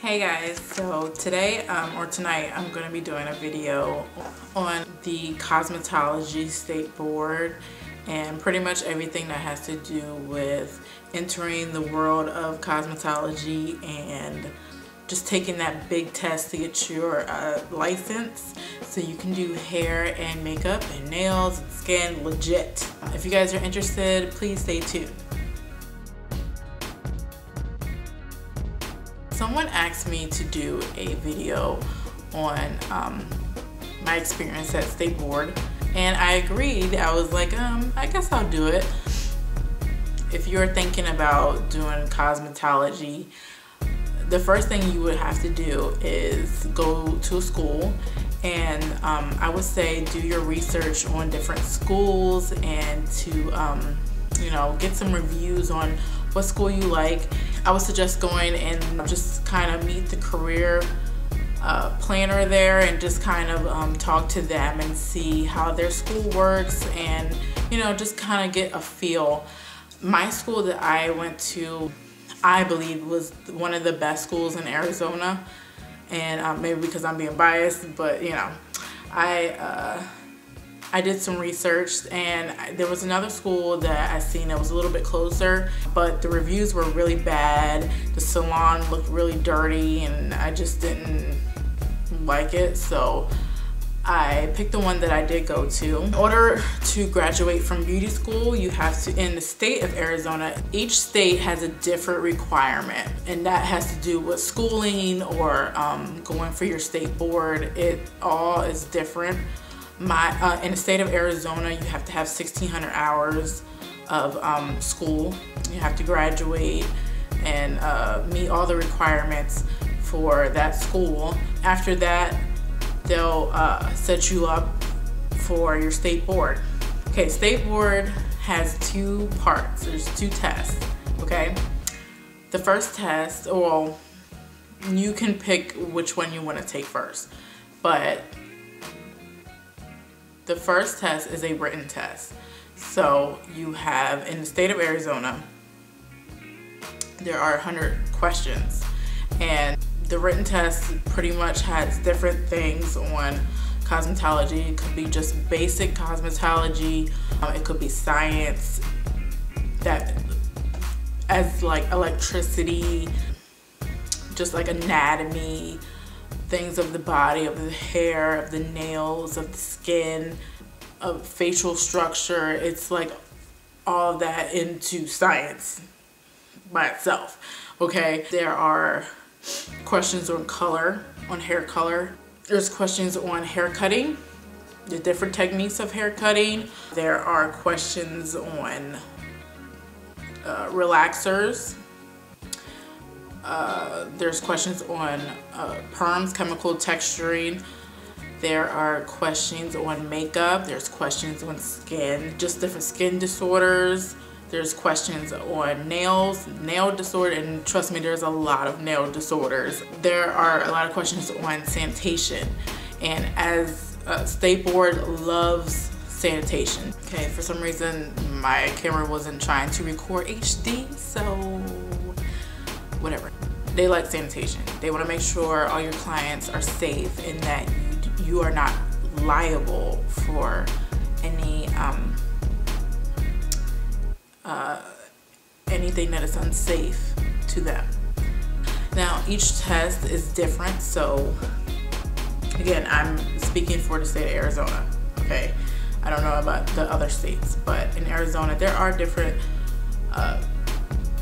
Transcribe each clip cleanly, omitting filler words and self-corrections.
Hey guys, so today or tonight I'm going to be doing a video on the Cosmetology State Board and pretty much everything that has to do with entering the world of cosmetology and just taking that big test to get your license so you can do hair and makeup and nails and skin legit. If you guys are interested, please stay tuned. Someone asked me to do a video on my experience at State Board, and I agreed. I was like, I guess I'll do it. If you're thinking about doing cosmetology, the first thing you would have to do is go to a school, and I would say do your research on different schools and to get some reviews on what school you like. I would suggest going and just kind of meet the career planner there and just kind of talk to them and see how their school works and just kind of get a feel. My school that I went to, I believe, was one of the best schools in Arizona, and maybe because I'm being biased, but I did some research, and there was another school that I seen that was a little bit closer, but the reviews were really bad. The salon looked really dirty, and I just didn't like it, so I picked the one that I did go to. In order to graduate from beauty school, you have to, in the state of Arizona, each state has a different requirement, and that has to do with schooling or going for your state board. It all is different. In the state of Arizona, you have to have 1,600 hours of school. You have to graduate and meet all the requirements for that school. After that, they'll set you up for your state board. Okay, state board has two parts. There's two tests, okay? The first test, well, you can pick which one you want to take first, but the first test is a written test. So you have, in the state of Arizona, there are 100 questions, and the written test pretty much has different things on cosmetology. It could be just basic cosmetology, it could be science, that as like electricity, just like anatomy, things of the body, of the hair, of the nails, of the skin, of facial structure. It's like all of that into science by itself, okay? There are questions on color, on hair color. There's questions on hair cutting, the different techniques of hair cutting. There are questions on relaxers. There's questions on perms, chemical texturing. There are questions on makeup. There's questions on skin, just different skin disorders. There's questions on nails, nail disorder, and trust me, there's a lot of nail disorders. There are a lot of questions on sanitation, and as State Board loves sanitation. Okay, for some reason my camera wasn't trying to record HD, so whatever. They like sanitation. They want to make sure all your clients are safe and that you are not liable for any anything that is unsafe to them. Now, each test is different, so again, I'm speaking for the state of Arizona, okay? I don't know about the other states, but in Arizona there are different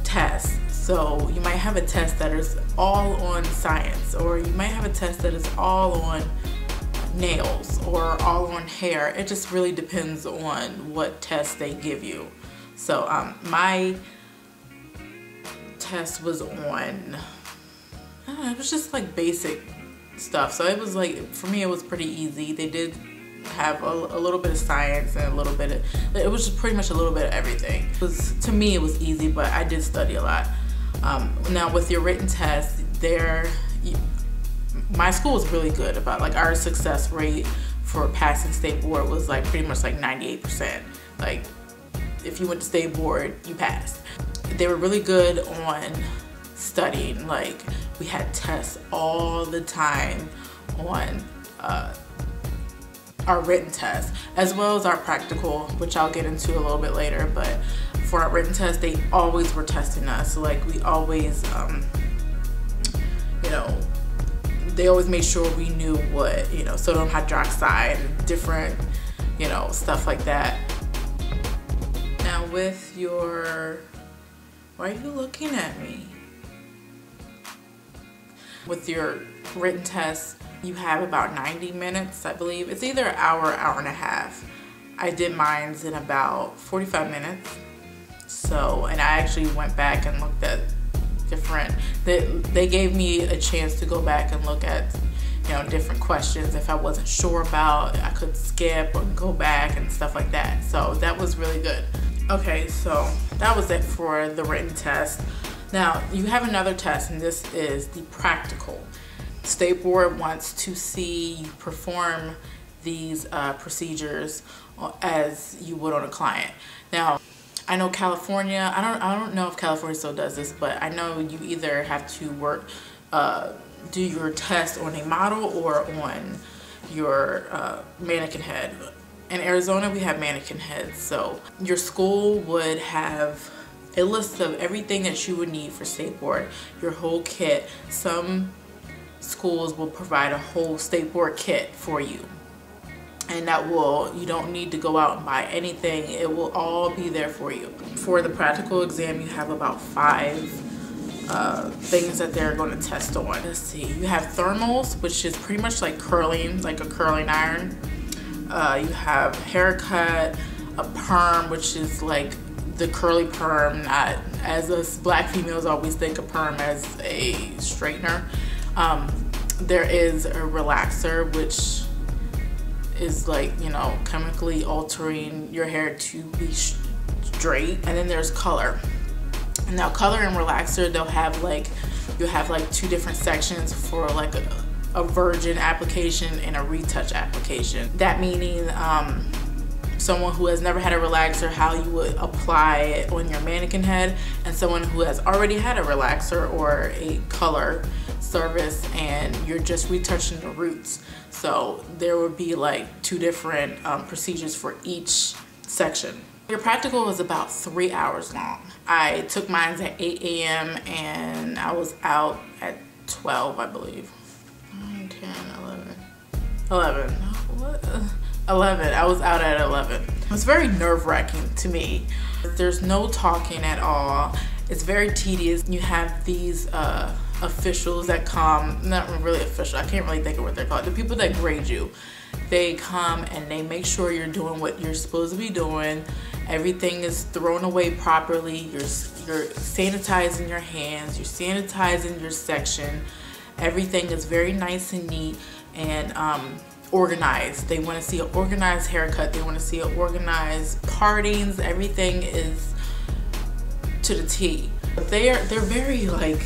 tests. So you might have a test that is all on science, or you might have a test that is all on nails or all on hair. It just really depends on what test they give you. So my test was on, it was just like basic stuff. So it was like, for me, it was pretty easy. They did have a little bit of science and a little bit of, it was just pretty much a little bit of everything. To me, it was easy, but I did study a lot. Now with your written test, my school was really good about, like, our success rate for passing state board was like pretty much like 98%. Like, if you went to state board, you passed. They were really good on studying. Like, we had tests all the time on our written test, as well as our practical, which I'll get into a little bit later. But for our written test, they always were testing us. Like, we always, you know, they always made sure we knew what, you know, sodium hydroxide and different, you know, stuff like that. Now with your, why are you looking at me? With your written test, you have about 90 minutes, I believe. It's either an hour, hour and a half. I did mine in about 45 minutes. So, and I actually went back and looked at different, they gave me a chance to go back and look at, you know, different questions. If I wasn't sure about, I could skip or go back and stuff like that. So that was really good. Okay, so that was it for the written test. Now, you have another test, and this is the practical. State Board wants to see you perform these procedures as you would on a client. Now, I know California, I don't know if California still does this, but I know you either have to work, do your test on a model or on your mannequin head. In Arizona, we have mannequin heads, so your school would have a list of everything that you would need for State Board, your whole kit. Some schools will provide a whole State Board kit for you, and that will, you don't need to go out and buy anything. It will all be there for you. For the practical exam, you have about 5 things that they're going to test on. Let's see, you have thermals, which is pretty much like curling, like a curling iron. You have haircut, a perm, which is like the curly perm, not as us black females always think of perm as a straightener. There is a relaxer, which is like, you know, chemically altering your hair to be straight. And then there's color. Now color and relaxer, they'll have like, you'll have like 2 different sections for like a virgin application and a retouch application. That meaning someone who has never had a relaxer, how you would apply it on your mannequin head, and someone who has already had a relaxer or a color service and you're just retouching the roots. So there would be like 2 different procedures for each section. Your practical was about 3 hours long. I took mine at 8 a.m. and I was out at 12, I believe. 9, 10, 11. What? 11. I was out at 11. It was very nerve-wracking to me. There's no talking at all. It's very tedious. You have these officials that come, not really official, I can't really think of what they're called. The people that grade you, they come and they make sure you're doing what you're supposed to be doing. Everything is thrown away properly. You're sanitizing your hands, you're sanitizing your section. Everything is very nice and neat and organized. They want to see an organized haircut. They want to see an organized partings. Everything is to the T. But they're very like,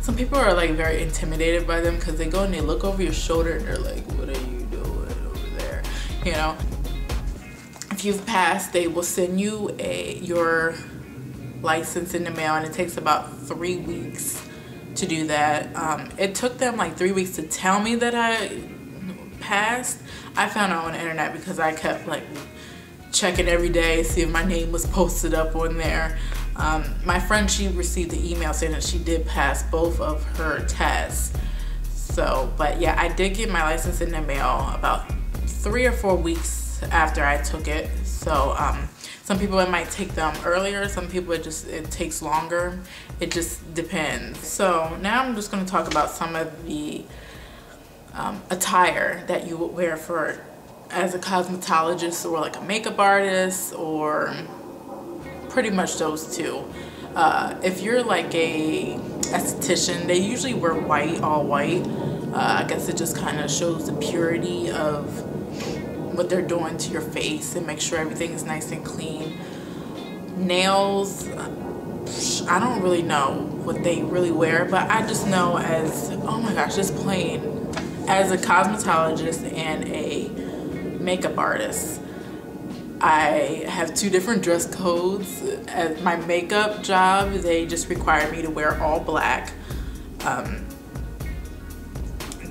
some people are like very intimidated by them because they go and they look over your shoulder and they're like, what are you doing over there? You know, if you've passed, they will send you your license in the mail, and it takes about 3 weeks to do that. It took them like 3 weeks to tell me that I passed. I found out on the internet because I kept like checking every day, see if my name was posted up on there. My friend, she received the email saying that she did pass both of her tests. So, but yeah, I did get my license in the mail about 3 or 4 weeks after I took it. So some people, it might take them earlier, some people it takes longer. It just depends. So now I'm just going to talk about some of the attire that you would wear for as a cosmetologist or like a makeup artist, or pretty much those 2. If you're like a esthetician, they usually wear white, all white. I guess it just kind of shows the purity of what they're doing to your face and make sure everything is nice and clean. Nails, I don't really know what they really wear, but I just know as, oh my gosh, just plain, as a cosmetologist and a makeup artist, I have 2 different dress codes. At my makeup job, they just require me to wear all black.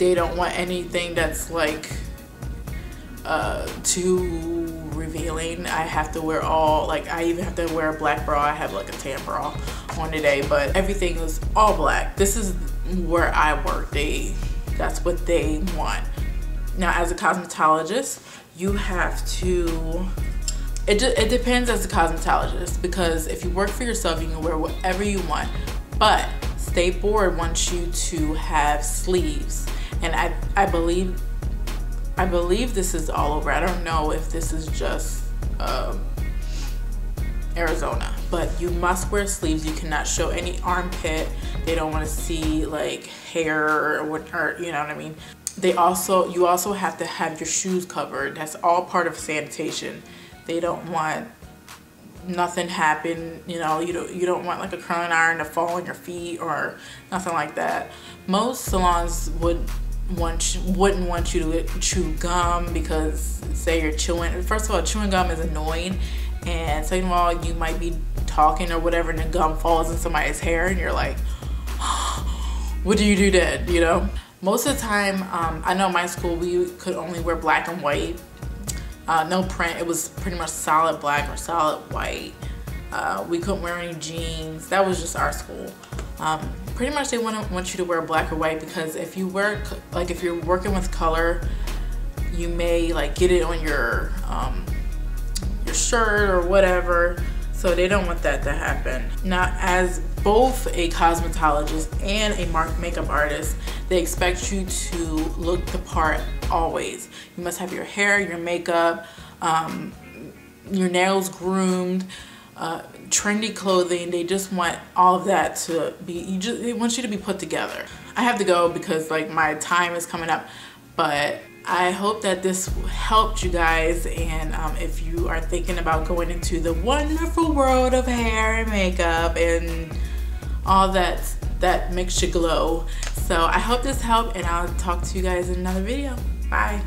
they don't want anything that's like too revealing. I have to wear all, like I even have to wear a black bra. I have like a tan bra on today, but everything is all black. This is where I work. That's what they want. Now as a cosmetologist, you have to, it depends as a cosmetologist, because if you work for yourself, you can wear whatever you want, but State Board wants you to have sleeves. And I believe this is all over. I don't know if this is just Arizona, but you must wear sleeves. You cannot show any armpit. They don't want to see like hair or you know what I mean. You also have to have your shoes covered. That's all part of sanitation. They don't want nothing happen, you know. You don't want like a curling iron to fall on your feet or nothing like that. Most salons wouldn't want you to chew gum, because say you're chewing. First of all, chewing gum is annoying, and second of all, you might be talking or whatever and the gum falls in somebody's hair and you're like, what do you do then, you know? Most of the time, I know my school, we could only wear black and white, no print. It was pretty much solid black or solid white. We couldn't wear any jeans. That was just our school. Pretty much they want you to wear black or white, because if you wear, like if you're working with color, you may like get it on your shirt or whatever. So they don't want that to happen. Now, as both a cosmetologist and a makeup artist, they expect you to look the part always. You must have your hair, your makeup, your nails groomed, trendy clothing. They just want all of that to be, they want you to be put together. I have to go because like my time is coming up, but I hope that this helped you guys, and if you are thinking about going into the wonderful world of hair and makeup and all that makes you glow. So I hope this helped, and I'll talk to you guys in another video. Bye.